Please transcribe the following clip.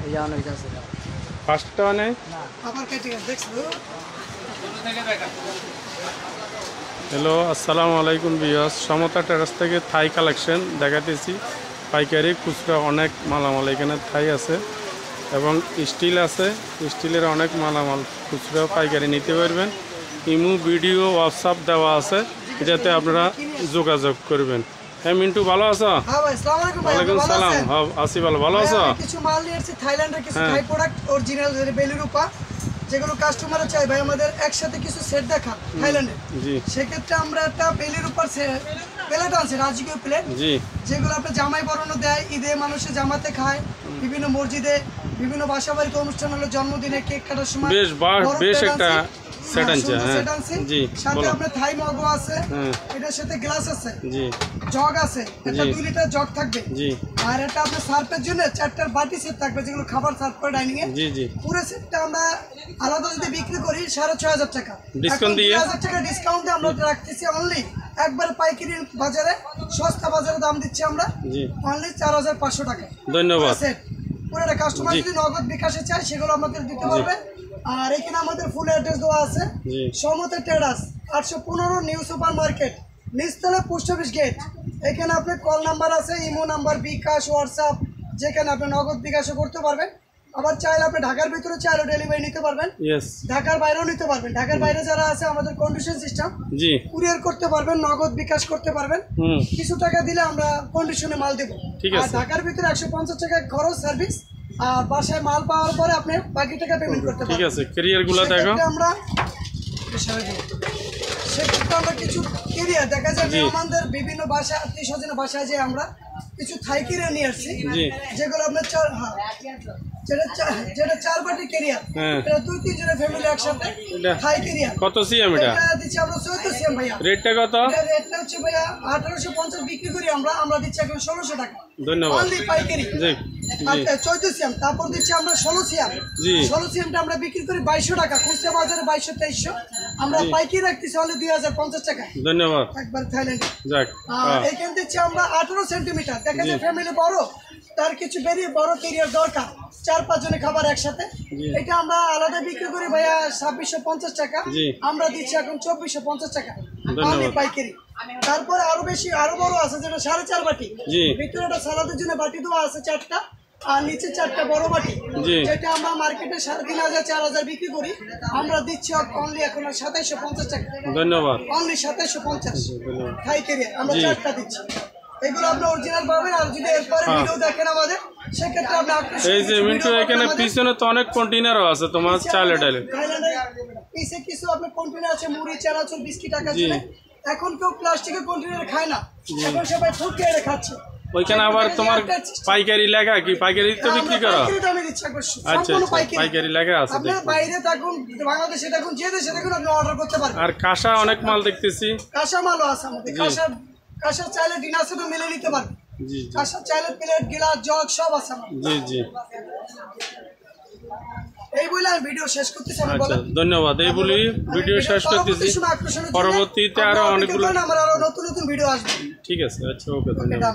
এই যে অনেক আছে ফার্স্টটা মানে না আবার কেটে দেখছো হ্যালো আসসালামু আলাইকুম ভিউয়ার্স সমতা টেরাস থেকে থাই কালেকশন দেখাতেছি পাইকারি খুচরা অনেক মালামাল এখানে থাই আছে এবং স্টিল আছে স্টিলের অনেক মালামাল খুচরা পাইকারি নিতে পারবেন ইমো ভিডিও হোয়াটসঅ্যাপ দেওয়া আছে এটাতে আপনারা যোগাযোগ করবেন। হ্যাঁ মিন্টু ভালো আছো? হ্যাঁ ভাই আসসালামু আলাইকুম ভাই ওয়ালাইকুম সালাম। হ্যাঁ আসি ভালো আছো? কিছু মাল নিয়ে এসেছি থাইল্যান্ডের কিছু থাই প্রোডাক্ট অরিজিনাল বেলুরুপা যেগুলো কাস্টমাররা চাই ভাই আমাদের একসাথে কিছু সেট দেখা থাইল্যান্ডে জি সেক্ষেত্রে আমরা একটা বেলুরুপার প্লেট আনছি রাজকীয় প্লেট জি যেগুলো আপনার জামাই বরণও দেয় ঈদে মানুষে জামাতে খায় বিভিন্ন মসজিদে বিভিন্ন বাসা বাড়িতে অনুষ্ঠান হলো জন্মদিনে কেক কাটার সময় বেশ একটা সেট আনছে জি সাথে আপনার থাই মগও আছে এটার সাথে গ্লাস আছে জি জগ আছে একটা 2 লিটার জগ থাকবে জি আর এটা আপনার সার্ভের জন্য চারটার বাটি সেট থাকবে যেগুলো খাবার সার্ভ করে ডাইনিং এ জি জি পুরো সেটটা আমরা আলাদা যদি বিক্রি করি 6500 টাকা ডিসকাউন্ট দিয়ে 2000 টাকা ডিসকাউন্ট দিয়ে আমরা রাখতেছি অনলি একবার পাইকারি বাজারে সস্তা বাজারে দাম দিচ্ছি আমরা জি অনলি 4500 টাকা। ধন্যবাদ। পুরোটা কাস্টমার যদি নগদ বিকাশে চায় সেগুলো আমাদের দিতে পারবে। আর এখানে আমাদের ফুল অ্যাড্রেস দেওয়া আছে Samata terrace 815 new super market নিচতলা পোস্ট অফিস গেট। এখানে আপনার কল নাম্বার আছে ইমো নাম্বার বিকাশ হোয়াটসঅ্যাপ যেখানে আপনি নগদ বিকাশও করতে পারবেন আবার চাইলে আপনি ঢাকার ভিতরে চাইলে ডেলিভারি নিতে পারবেন ঢাকার বাইরেও নিতে পারবেন ঢাকার বাইরে যারা আছে আমাদের কন্ডিশন সিস্টেম কুরিয়ার করতে পারবেন নগদ বিকাশ করতে পারবেন কিছু টাকা দিলে আমরা কন্ডিশনে মাল দেবো আর ঢাকার ভিতরে 150 টাকা খরচ সার্ভিস আর বাসায় মাল পাওয়ার পরে আপনি বাকি টাকা পেমেন্ট করতে পারবেন। ঠিক আছে ক্যারিয়ারগুলো দেখো আমরা সেক্ষেত্রে আমরা কিছু ক্যারিয়ার দেখা যায় আমাদের বিভিন্ন বাসা আত্মীয় স্বজনের বাসায় যে আমরা কিছু থাই ক্যারিয়ার নিয়ে আসছি যেগুলো আপনার যেটা 4 বাটি ক্যারিয়ার এটা 2-3 জনের ফ্যামিলি একসাথে থাই ক্যারিয়ার কত সিএম এটা দিচ্ছি আমরা 14 সিএম ভাইয়া রেটটা কত রেটটা হচ্ছে ভাইয়া 1850 বিক্রি করি আমরা দিচ্ছি এখন 1600 টাকা। ধন্যবাদ। অনলি পাইকারি জি আচ্ছা 14 সিএম তারপর দিচ্ছি আমরা 16 সিএম জি 16 সিএমটা আমরা বিক্রি করি 2200 টাকা খুচরা বাজারে 2200-2300 আমরা পাইকারি রাখতেছি অনলি 2050 টাকা। ধন্যবাদ। একবার থাইল্যান্ড যাক এইখান দিচ্ছি আমরা 18 সেন্টিমিটার দেখা যায় ফ্যামিলি বড় তার কিছু বেরিয়ে বড় ক্যারিয়ার দরকার 4-5 জনের খাবার একসাথে এটা আমরা আলাদা বিক্রি করি ভাইয়া 2650 টাকা আমরা দিচ্ছি এখন 2450 টাকা আমি পাইকারি। তারপরে আরো বড় আছে যেটা 4.5 বাটি ভিতরে একটা সালাদের জন্য বাটি দেওয়া আছে 4টা আর নিচে 4টা বড় বাটি যেটা আমরা মার্কেটে 3500-4000 বিক্রি করি আমরা দিচ্ছি অনলি এখন 2750 টাকা। ধন্যবাদ। অনলি 2750 থাই ক্যারিয়ার আমরা 4টা দিচ্ছি এগুলো আপনি অরিজিনাল পাবেন আর যদি এরপরে ভিডিও দেখেন আমাদের সেক্ষেত্রে আপনি এই যে মিন্টু এখানে পিছনে তো অনেক কন্টেইনারও আছে তোমার চালে ডালে পিছে কিছু আপনার কন্টেইনার আছে মুড়ি চানাচুর বিস্কিট টাকা আছে এখন কেউ প্লাস্টিকের কন্টেইনার খায় না এখন সবাই ফুড ক্যারে খাচ্ছে ওইখানে আবার তোমার পাইকারি লেখা কি পাইকারি তো বিক্রি করো আমি দিচ্ছি আচ্ছা পাইকারি লেখা আছে আপনি বাইরে থাকুন বাংলাদেশে থাকুন যে দেশে থাকুন আপনি অর্ডার করতে পারবেন। আর কাঁসা অনেক মাল দেখতেছি কাঁসা মালও আছে আমাদের কাঁসার চাইলে ডিনার সেটও মিলে নিতে পারবেন জি কাঁসার চাইলে প্লেট গ্লাস জগ সব আছে জি জি এই বলে আমি ভিডিও শেষ করতেছি। আচ্ছা ধন্যবাদ। এই বলি ভিডিও শেষ করতেছি পরবর্তীতে আরো অনেকগুলো আমার আরো নতুন ভিডিও আসবে। ঠিক আছে আচ্ছা ওকে ধন্যবাদ।